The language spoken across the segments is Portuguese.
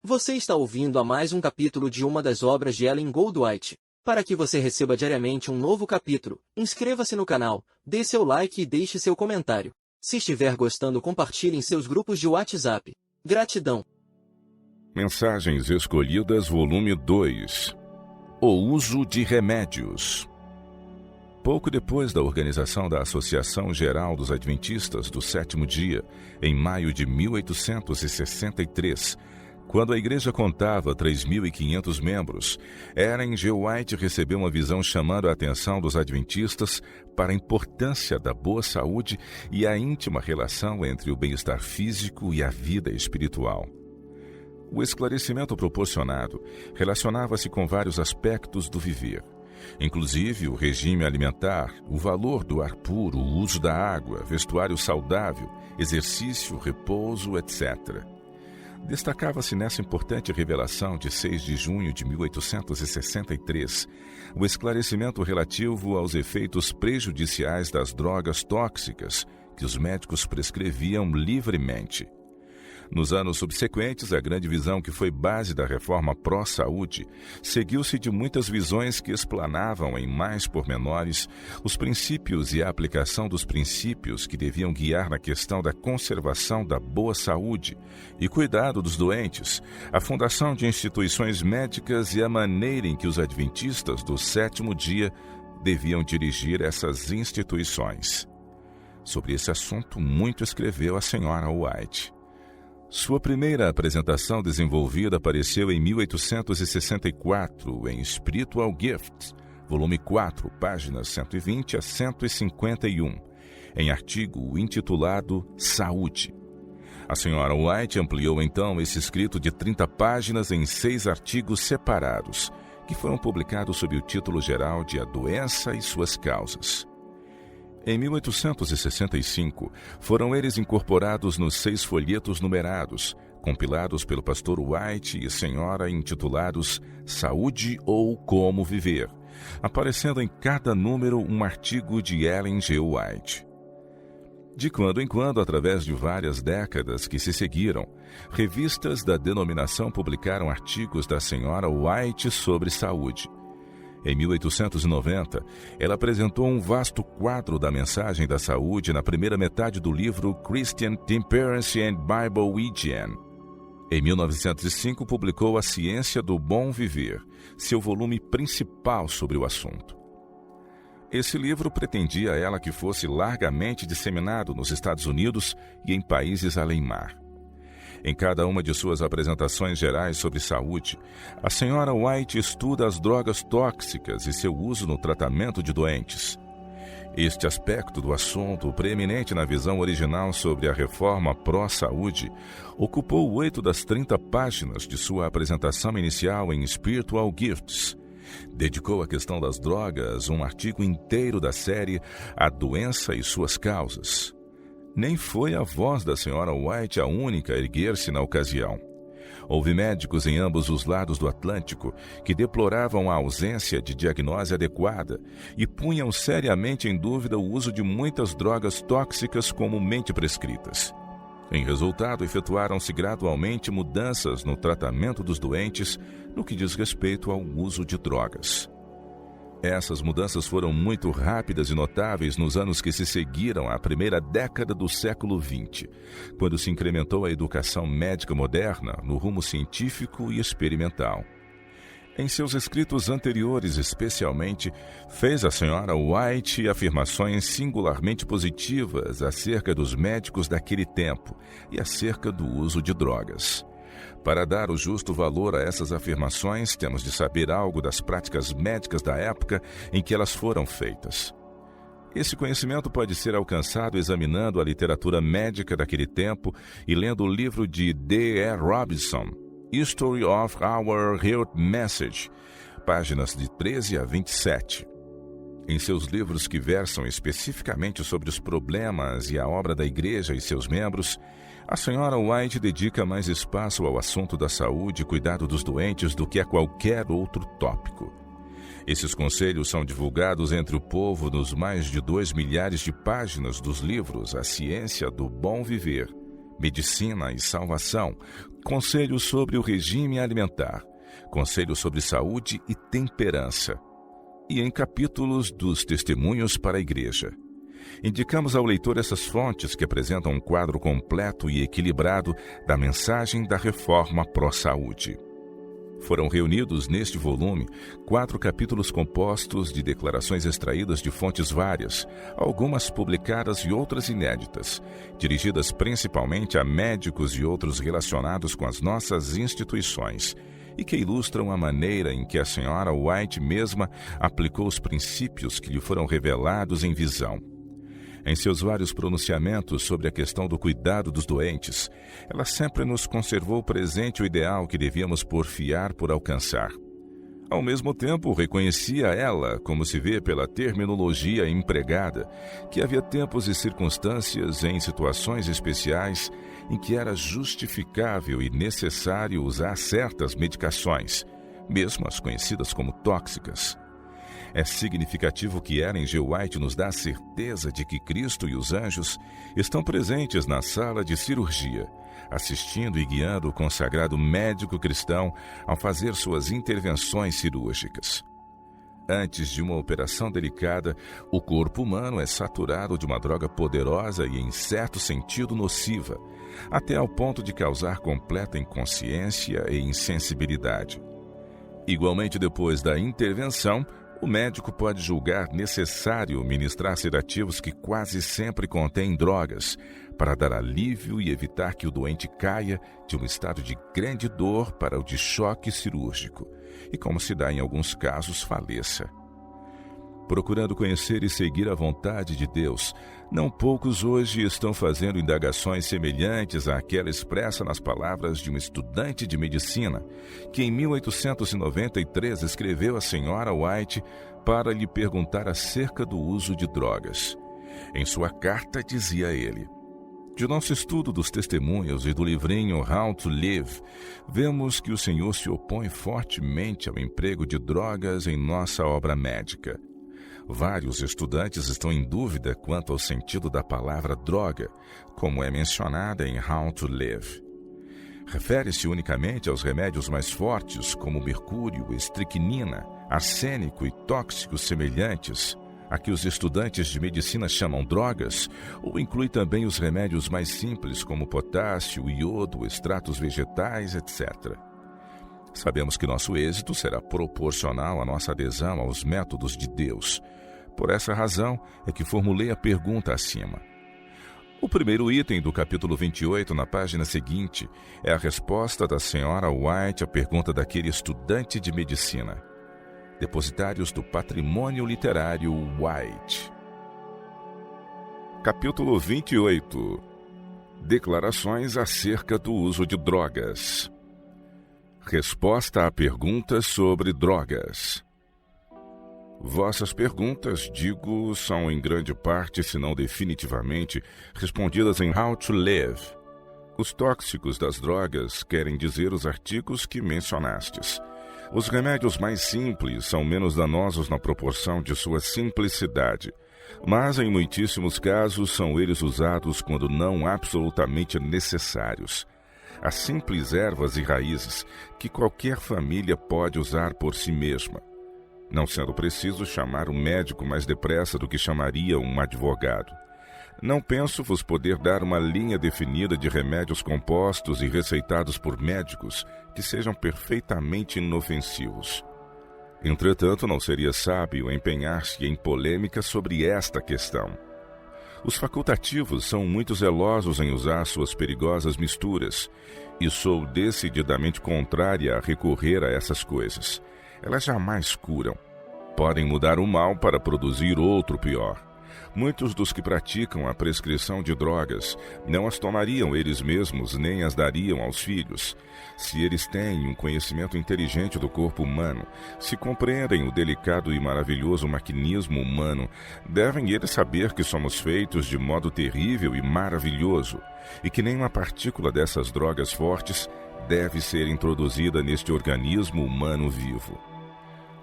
Você está ouvindo a mais um capítulo de uma das obras de Ellen Goldwhite. Para que você receba diariamente um novo capítulo, inscreva-se no canal, dê seu like e deixe seu comentário. Se estiver gostando, compartilhe em seus grupos de WhatsApp. Gratidão. Mensagens Escolhidas, volume 2. O uso de remédios. Pouco depois da organização da Associação Geral dos Adventistas do Sétimo Dia, em maio de 1863, quando a igreja contava 3.500 membros, Ellen G. White recebeu uma visão chamando a atenção dos adventistas para a importância da boa saúde e a íntima relação entre o bem-estar físico e a vida espiritual. O esclarecimento proporcionado relacionava-se com vários aspectos do viver, inclusive o regime alimentar, o valor do ar puro, o uso da água, vestuário saudável, exercício, repouso, etc. Destacava-se nessa importante revelação de 6 de junho de 1863 o esclarecimento relativo aos efeitos prejudiciais das drogas tóxicas que os médicos prescreviam livremente. Nos anos subsequentes, a grande visão que foi base da reforma pró-saúde seguiu-se de muitas visões que explanavam em mais pormenores os princípios e a aplicação dos princípios que deviam guiar na questão da conservação da boa saúde e cuidado dos doentes, a fundação de instituições médicas e a maneira em que os adventistas do sétimo dia deviam dirigir essas instituições. Sobre esse assunto, muito escreveu a senhora White. Sua primeira apresentação desenvolvida apareceu em 1864 em Spiritual Gifts, volume 4, páginas 120 a 151, em artigo intitulado Saúde. A senhora White ampliou então esse escrito de 30 páginas em 6 artigos separados, que foram publicados sob o título geral de A Doença e Suas Causas. Em 1865, foram eles incorporados nos 6 folhetos numerados, compilados pelo pastor White e senhora intitulados Saúde ou Como Viver, aparecendo em cada número um artigo de Ellen G. White. De quando em quando, através de várias décadas que se seguiram, revistas da denominação publicaram artigos da senhora White sobre saúde. Em 1890, ela apresentou um vasto quadro da mensagem da saúde na primeira metade do livro Christian Temperance and Bible Hygiene. Em 1905, publicou A Ciência do Bom Viver, seu volume principal sobre o assunto. Esse livro pretendia ela que fosse largamente disseminado nos Estados Unidos e em países além-mar. Em cada uma de suas apresentações gerais sobre saúde, a senhora White estuda as drogas tóxicas e seu uso no tratamento de doentes. Este aspecto do assunto, preeminente na visão original sobre a reforma pró-saúde, ocupou 8 das 30 páginas de sua apresentação inicial em Spiritual Gifts. Dedicou à questão das drogas um artigo inteiro da série A Doença e Suas Causas. Nem foi a voz da senhora White a única a erguer-se na ocasião. Houve médicos em ambos os lados do Atlântico que deploravam a ausência de diagnose adequada e punham seriamente em dúvida o uso de muitas drogas tóxicas comumente prescritas. Em resultado, efetuaram-se gradualmente mudanças no tratamento dos doentes no que diz respeito ao uso de drogas. Essas mudanças foram muito rápidas e notáveis nos anos que se seguiram à primeira década do século XX, quando se incrementou a educação médica moderna no rumo científico e experimental. Em seus escritos anteriores, especialmente, fez a senhora White afirmações singularmente positivas acerca dos médicos daquele tempo e acerca do uso de drogas. Para dar o justo valor a essas afirmações, temos de saber algo das práticas médicas da época em que elas foram feitas. Esse conhecimento pode ser alcançado examinando a literatura médica daquele tempo e lendo o livro de D.R. Robinson, History of Our Health Message, páginas de 13 a 27. Em seus livros que versam especificamente sobre os problemas e a obra da Igreja e seus membros, a senhora White dedica mais espaço ao assunto da saúde e cuidado dos doentes do que a qualquer outro tópico. Esses conselhos são divulgados entre o povo nos mais de 2 milhares de páginas dos livros A Ciência do Bom Viver, medicina e salvação, conselhos sobre o regime alimentar, conselhos sobre saúde e temperança, e em capítulos dos testemunhos para a igreja. Indicamos ao leitor essas fontes que apresentam um quadro completo e equilibrado da mensagem da reforma pró-saúde. Foram reunidos neste volume 4 capítulos compostos de declarações extraídas de fontes várias, algumas publicadas e outras inéditas, dirigidas principalmente a médicos e outros relacionados com as nossas instituições, e que ilustram a maneira em que a senhora White mesma aplicou os princípios que lhe foram revelados em visão. Em seus vários pronunciamentos sobre a questão do cuidado dos doentes, ela sempre nos conservou presente o ideal que devíamos porfiar por alcançar. Ao mesmo tempo, reconhecia ela, como se vê pela terminologia empregada, que havia tempos e circunstâncias em situações especiais em que era justificável e necessário usar certas medicações, mesmo as conhecidas como tóxicas. É significativo que Ellen G. White nos dá a certeza de que Cristo e os anjos estão presentes na sala de cirurgia, assistindo e guiando o consagrado médico cristão ao fazer suas intervenções cirúrgicas. Antes de uma operação delicada, o corpo humano é saturado de uma droga poderosa e, em certo sentido, nociva, até ao ponto de causar completa inconsciência e insensibilidade. Igualmente, depois da intervenção, o médico pode julgar necessário ministrar sedativos que quase sempre contêm drogas, para dar alívio e evitar que o doente caia de um estado de grande dor para o de choque cirúrgico, e, como se dá em alguns casos, faleça. Procurando conhecer e seguir a vontade de Deus, não poucos hoje estão fazendo indagações semelhantes àquela expressa nas palavras de um estudante de medicina, que em 1893 escreveu à senhora White para lhe perguntar acerca do uso de drogas. Em sua carta dizia ele: "De nosso estudo dos testemunhos e do livrinho How to Live, vemos que o Senhor se opõe fortemente ao emprego de drogas em nossa obra médica. Vários estudantes estão em dúvida quanto ao sentido da palavra droga, como é mencionada em How to Live. Refere-se unicamente aos remédios mais fortes, como mercúrio, estricnina, arsênico e tóxicos semelhantes, a que os estudantes de medicina chamam drogas, ou inclui também os remédios mais simples, como potássio, iodo, extratos vegetais, etc. Sabemos que nosso êxito será proporcional à nossa adesão aos métodos de Deus. Por essa razão é que formulei a pergunta acima. O primeiro item do capítulo 28, na página seguinte, é a resposta da senhora White à pergunta daquele estudante de medicina. Depositários do Patrimônio Literário White. Capítulo 28. Declarações acerca do uso de drogas. Resposta a perguntas sobre drogas. Vossas perguntas, digo, são em grande parte, se não definitivamente, respondidas em How to Live. Os tóxicos das drogas querem dizer os artigos que mencionastes. Os remédios mais simples são menos danosos na proporção de sua simplicidade, mas em muitíssimos casos são eles usados quando não absolutamente necessários. As simples ervas e raízes que qualquer família pode usar por si mesma, não sendo preciso chamar um médico mais depressa do que chamaria um advogado. Não penso vos poder dar uma linha definida de remédios compostos e receitados por médicos que sejam perfeitamente inofensivos. Entretanto, não seria sábio empenhar-se em polêmica sobre esta questão. Os facultativos são muito zelosos em usar suas perigosas misturas, e sou decididamente contrária a recorrer a essas coisas. Elas jamais curam. Podem mudar o mal para produzir outro pior. Muitos dos que praticam a prescrição de drogas não as tomariam eles mesmos nem as dariam aos filhos. Se eles têm um conhecimento inteligente do corpo humano, se compreendem o delicado e maravilhoso maquinismo humano, devem eles saber que somos feitos de modo terrível e maravilhoso, e que nenhuma partícula dessas drogas fortes deve ser introduzida neste organismo humano vivo.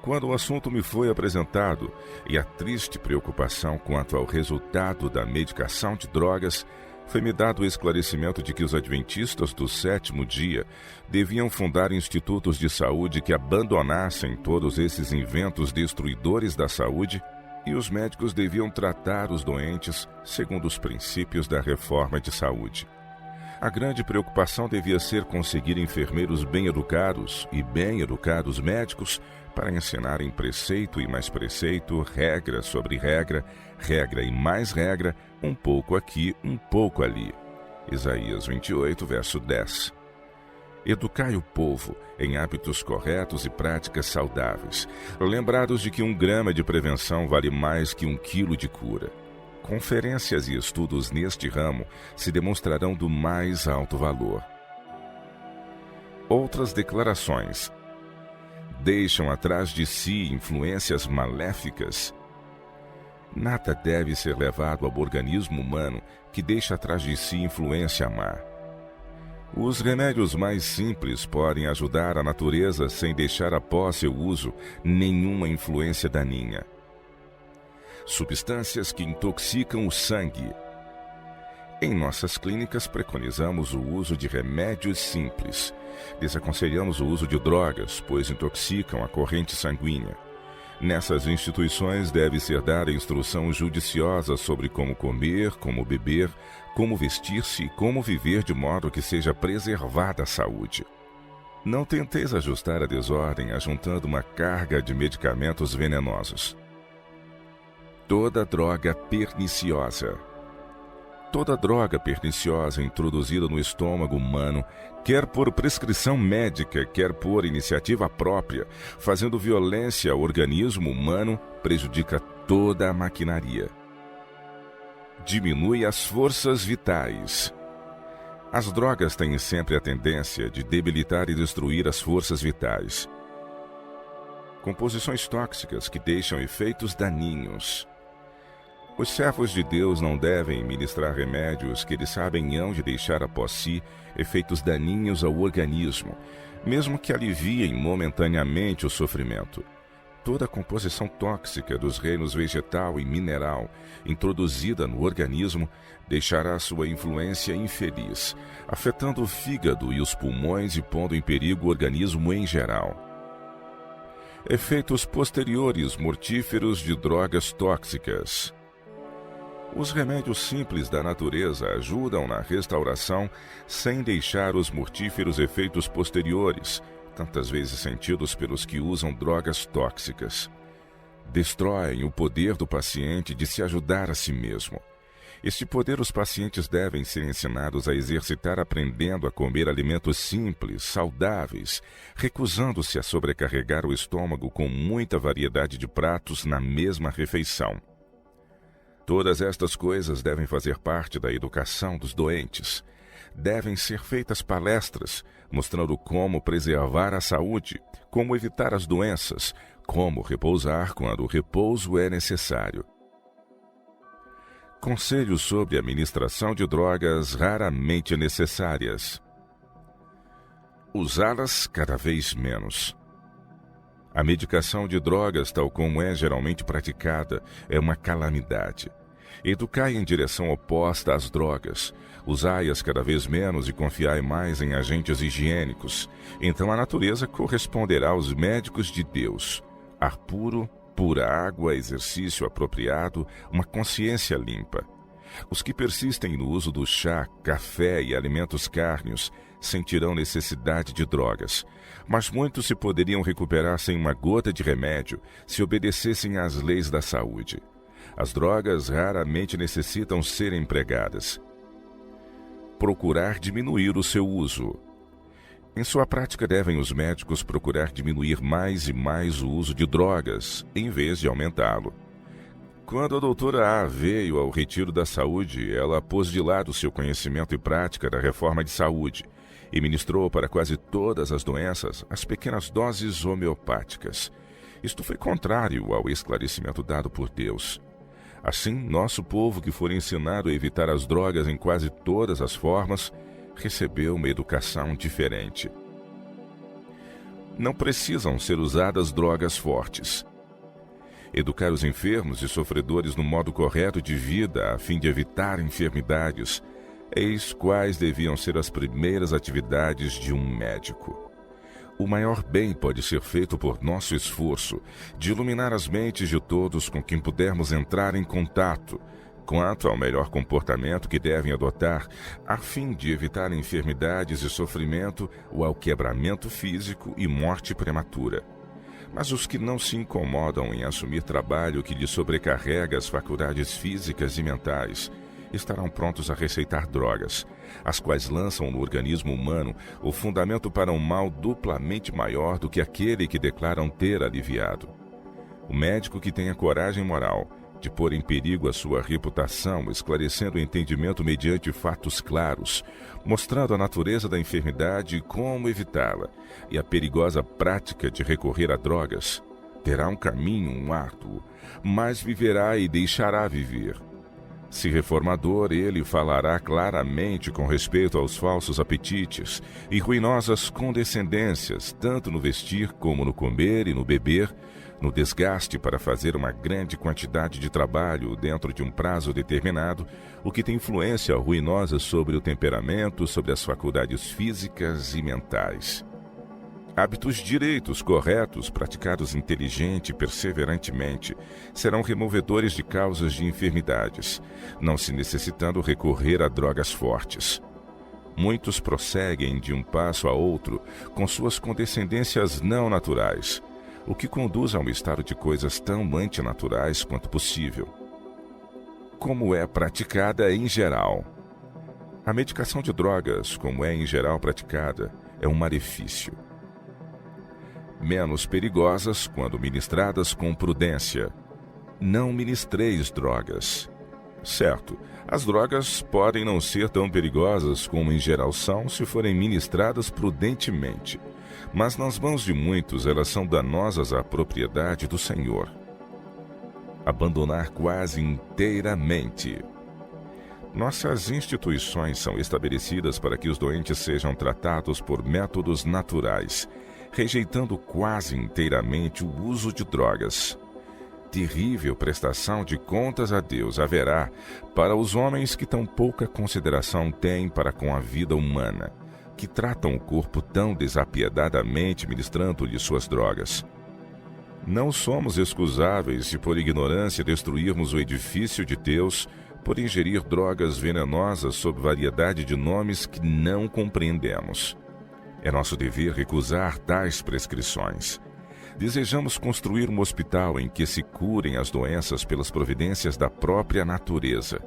Quando o assunto me foi apresentado e a triste preocupação quanto ao resultado da medicação de drogas, Foi-me dado o esclarecimento de que os adventistas do sétimo dia deviam fundar institutos de saúde que abandonassem todos esses inventos destruidores da saúde e os médicos deviam tratar os doentes segundo os princípios da reforma de saúde. A grande preocupação devia ser conseguir enfermeiros bem-educados e bem-educados médicos para ensinarem preceito e mais preceito, regra sobre regra, regra e mais regra, um pouco aqui, um pouco ali. Isaías 28, verso 10. Educai o povo em hábitos corretos e práticas saudáveis, lembrados de que 1 grama de prevenção vale mais que 1 quilo de cura. Conferências e estudos neste ramo se demonstrarão do mais alto valor. Outras declarações deixam atrás de si influências maléficas. Nada deve ser levado ao organismo humano que deixa atrás de si influência má. Os remédios mais simples podem ajudar a natureza sem deixar após seu uso nenhuma influência daninha. Substâncias que intoxicam o sangue. Em nossas clínicas, preconizamos o uso de remédios simples. Desaconselhamos o uso de drogas, pois intoxicam a corrente sanguínea. Nessas instituições deve ser dada instrução judiciosa sobre como comer, como beber, como vestir-se e como viver de modo que seja preservada a saúde. Não tenteis ajustar a desordem ajuntando uma carga de medicamentos venenosos. Toda droga perniciosa. Toda droga perniciosa introduzida no estômago humano, quer por prescrição médica, quer por iniciativa própria, fazendo violência ao organismo humano, prejudica toda a maquinaria. Diminui as forças vitais. As drogas têm sempre a tendência de debilitar e destruir as forças vitais. Composições tóxicas que deixam efeitos daninhos. Os servos de Deus não devem ministrar remédios que eles sabem hão de deixar após si efeitos daninhos ao organismo, mesmo que aliviem momentaneamente o sofrimento. Toda a composição tóxica dos reinos vegetal e mineral introduzida no organismo deixará sua influência infeliz, afetando o fígado e os pulmões e pondo em perigo o organismo em geral. Efeitos posteriores mortíferos de drogas tóxicas. Os remédios simples da natureza ajudam na restauração sem deixar os mortíferos efeitos posteriores, tantas vezes sentidos pelos que usam drogas tóxicas. Destroem o poder do paciente de se ajudar a si mesmo. Este poder os pacientes devem ser ensinados a exercitar aprendendo a comer alimentos simples, saudáveis, recusando-se a sobrecarregar o estômago com muita variedade de pratos na mesma refeição. Todas estas coisas devem fazer parte da educação dos doentes. Devem ser feitas palestras, mostrando como preservar a saúde, como evitar as doenças, como repousar quando o repouso é necessário. Conselhos sobre a administração de drogas raramente necessárias. Usá-las cada vez menos. A medicação de drogas, tal como é geralmente praticada, é uma calamidade. Educai em direção oposta às drogas. Usai-as cada vez menos e confiai mais em agentes higiênicos. Então a natureza corresponderá aos médicos de Deus. Ar puro, pura água, exercício apropriado, uma consciência limpa. Os que persistem no uso do chá, café e alimentos cárneos sentirão necessidade de drogas, mas muitos se poderiam recuperar sem uma gota de remédio se obedecessem às leis da saúde. As drogas raramente necessitam ser empregadas. Procurar diminuir o seu uso. Em sua prática, devem os médicos procurar diminuir mais e mais o uso de drogas, em vez de aumentá-lo. Quando a doutora A veio ao Retiro da Saúde, ela pôs de lado seu conhecimento e prática da reforma de saúde e ministrou para quase todas as doenças as pequenas doses homeopáticas. Isto foi contrário ao esclarecimento dado por Deus. Assim, nosso povo que for ensinado a evitar as drogas em quase todas as formas, recebeu uma educação diferente. Não precisam ser usadas drogas fortes. Educar os enfermos e sofredores no modo correto de vida a fim de evitar enfermidades Eis quais deviam ser as primeiras atividades de um médico. O maior bem pode ser feito por nosso esforço de iluminar as mentes de todos com quem pudermos entrar em contato, quanto ao melhor comportamento que devem adotar, a fim de evitar enfermidades e sofrimento ou ao quebramento físico e morte prematura. Mas os que não se incomodam em assumir trabalho que lhes sobrecarrega as faculdades físicas e mentais, estarão prontos a receitar drogas, as quais lançam no organismo humano o fundamento para um mal duplamente maior do que aquele que declaram ter aliviado. O médico que tenha coragem moral de pôr em perigo a sua reputação, esclarecendo o entendimento mediante fatos claros, mostrando a natureza da enfermidade e como evitá-la, e a perigosa prática de recorrer a drogas, terá um caminho árduo, mas viverá e deixará viver. Se reformador, ele falará claramente com respeito aos falsos apetites e ruinosas condescendências, tanto no vestir como no comer e no beber, no desgaste para fazer uma grande quantidade de trabalho dentro de um prazo determinado, o que tem influência ruinosa sobre o temperamento, sobre as faculdades físicas e mentais. Hábitos direitos corretos, praticados inteligente e perseverantemente, serão removedores de causas de enfermidades, não se necessitando recorrer a drogas fortes. Muitos prosseguem de um passo a outro com suas condescendências não naturais, o que conduz a um estado de coisas tão antinaturais quanto possível. Como é praticada em geral? A medicação de drogas, como é em geral praticada, é um malefício. Menos perigosas quando ministradas com prudência. Não ministreis drogas. Certo, as drogas podem não ser tão perigosas como em geral são se forem ministradas prudentemente, mas nas mãos de muitos elas são danosas à propriedade do Senhor. Abandonar quase inteiramente. Nossas instituições são estabelecidas para que os doentes sejam tratados por métodos naturais, rejeitando quase inteiramente o uso de drogas. Terrível prestação de contas a Deus haverá para os homens que tão pouca consideração têm para com a vida humana, que tratam o corpo tão desapiedadamente ministrando-lhe suas drogas. Não somos excusáveis se por ignorância destruirmos o edifício de Deus por ingerir drogas venenosas sob variedade de nomes que não compreendemos. É nosso dever recusar tais prescrições. Desejamos construir um hospital em que se curem as doenças pelas providências da própria natureza,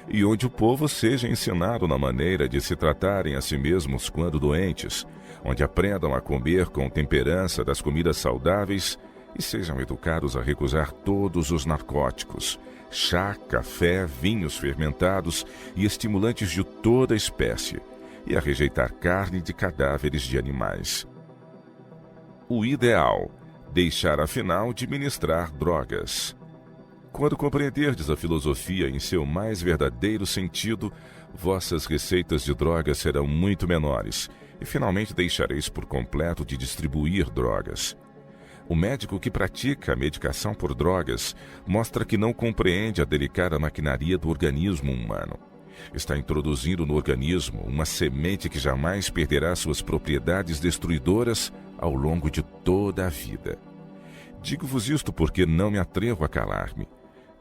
e onde o povo seja ensinado na maneira de se tratarem a si mesmos quando doentes, onde aprendam a comer com temperança das comidas saudáveis e sejam educados a recusar todos os narcóticos, chá, café, vinhos fermentados e estimulantes de toda espécie, e a rejeitar carne de cadáveres de animais. O ideal, deixar afinal de ministrar drogas. Quando compreenderdes a filosofia em seu mais verdadeiro sentido, vossas receitas de drogas serão muito menores, e finalmente deixareis por completo de distribuir drogas. O médico que pratica a medicação por drogas mostra que não compreende a delicada maquinaria do organismo humano. Está introduzindo no organismo uma semente que jamais perderá suas propriedades destruidoras ao longo de toda a vida. Digo-vos isto porque não me atrevo a calar-me.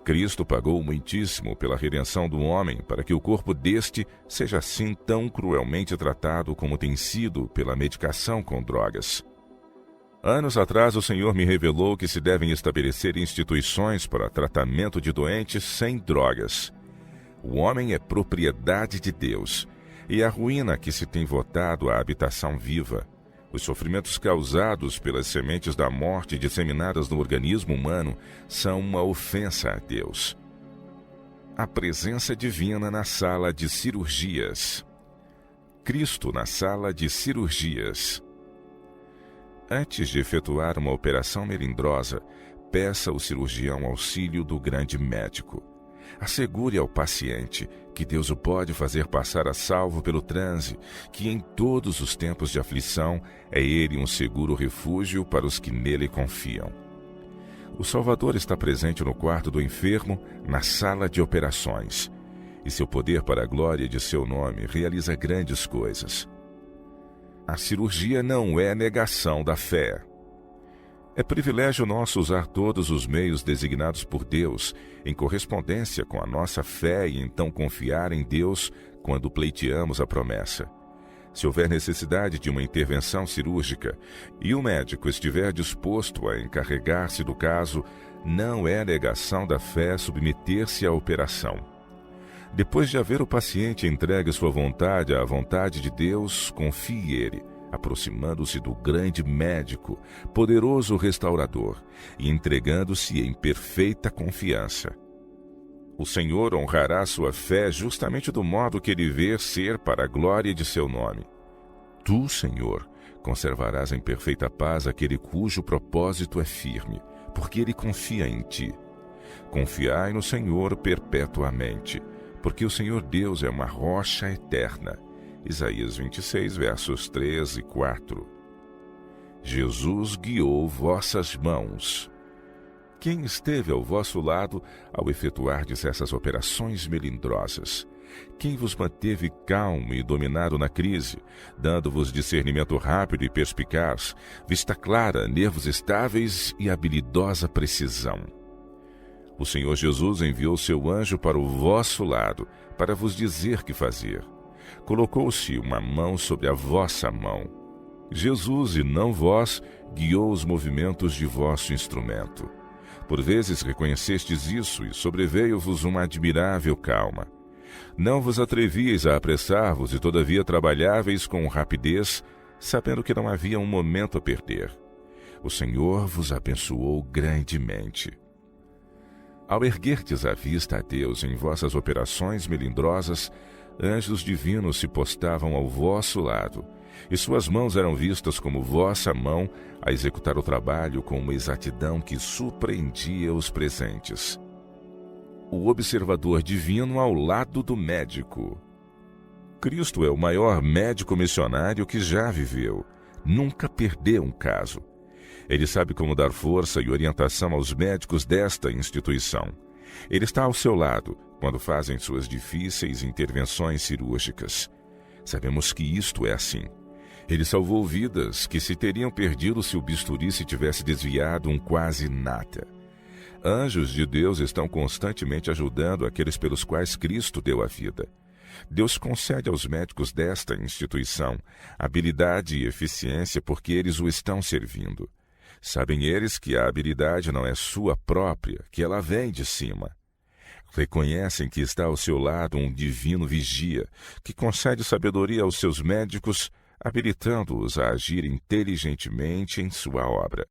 Cristo pagou muitíssimo pela redenção do homem para que o corpo deste seja assim tão cruelmente tratado como tem sido pela medicação com drogas. Anos atrás, o Senhor me revelou que se devem estabelecer instituições para tratamento de doentes sem drogas. O homem é propriedade de Deus, e a ruína que se tem votado à habitação viva, os sofrimentos causados pelas sementes da morte disseminadas no organismo humano, são uma ofensa a Deus. A presença divina na sala de cirurgias. Cristo na sala de cirurgias. Antes de efetuar uma operação melindrosa, peça ao cirurgião auxílio do grande médico. Assegure ao paciente que Deus o pode fazer passar a salvo pelo transe, que em todos os tempos de aflição é Ele um seguro refúgio para os que nele confiam. O Salvador está presente no quarto do enfermo, na sala de operações. e seu poder para a glória de seu nome realiza grandes coisas. A cirurgia não é negação da fé. É privilégio nosso usar todos os meios designados por Deus em correspondência com a nossa fé e então confiar em Deus quando pleiteamos a promessa. Se houver necessidade de uma intervenção cirúrgica e o médico estiver disposto a encarregar-se do caso, não é negação da fé submeter-se à operação. Depois de haver o paciente entregue sua vontade à vontade de Deus, confie ele, aproximando-se do grande médico, poderoso restaurador, e entregando-se em perfeita confiança. O Senhor honrará sua fé justamente do modo que ele vê ser para a glória de seu nome. Tu, Senhor, conservarás em perfeita paz aquele cujo propósito é firme, porque ele confia em ti. Confiai no Senhor perpetuamente, porque o Senhor Deus é uma rocha eterna. Isaías 26, versos 3 e 4. Jesus guiou vossas mãos. Quem esteve ao vosso lado ao efetuardes essas operações melindrosas? Quem vos manteve calmo e dominado na crise, dando-vos discernimento rápido e perspicaz, vista clara, nervos estáveis e habilidosa precisão? O Senhor Jesus enviou seu anjo para o vosso lado, para vos dizer que fazer. Colocou-se uma mão sobre a vossa mão. Jesus, e não vós, guiou os movimentos de vosso instrumento. Por vezes reconhecestes isso e sobreveio-vos uma admirável calma. Não vos atrevíeis a apressar-vos e todavia trabalháveis com rapidez, sabendo que não havia um momento a perder. O Senhor vos abençoou grandemente. Ao erguerdes a vista a Deus em vossas operações melindrosas, anjos divinos se postavam ao vosso lado, e suas mãos eram vistas como vossa mão a executar o trabalho com uma exatidão que surpreendia os presentes. O observador divino ao lado do médico. Cristo é o maior médico missionário que já viveu. Nunca perdeu um caso. Ele sabe como dar força e orientação aos médicos desta instituição. Ele está ao seu lado quando fazem suas difíceis intervenções cirúrgicas. Sabemos que isto é assim. Ele salvou vidas que se teriam perdido se o bisturi se tivesse desviado um quase nada. Anjos de Deus estão constantemente ajudando aqueles pelos quais Cristo deu a vida. Deus concede aos médicos desta instituição habilidade e eficiência porque eles o estão servindo. Sabem eles que a habilidade não é sua própria, que ela vem de cima. Reconhecem que está ao seu lado um divino vigia, que concede sabedoria aos seus médicos, habilitando-os a agir inteligentemente em sua obra.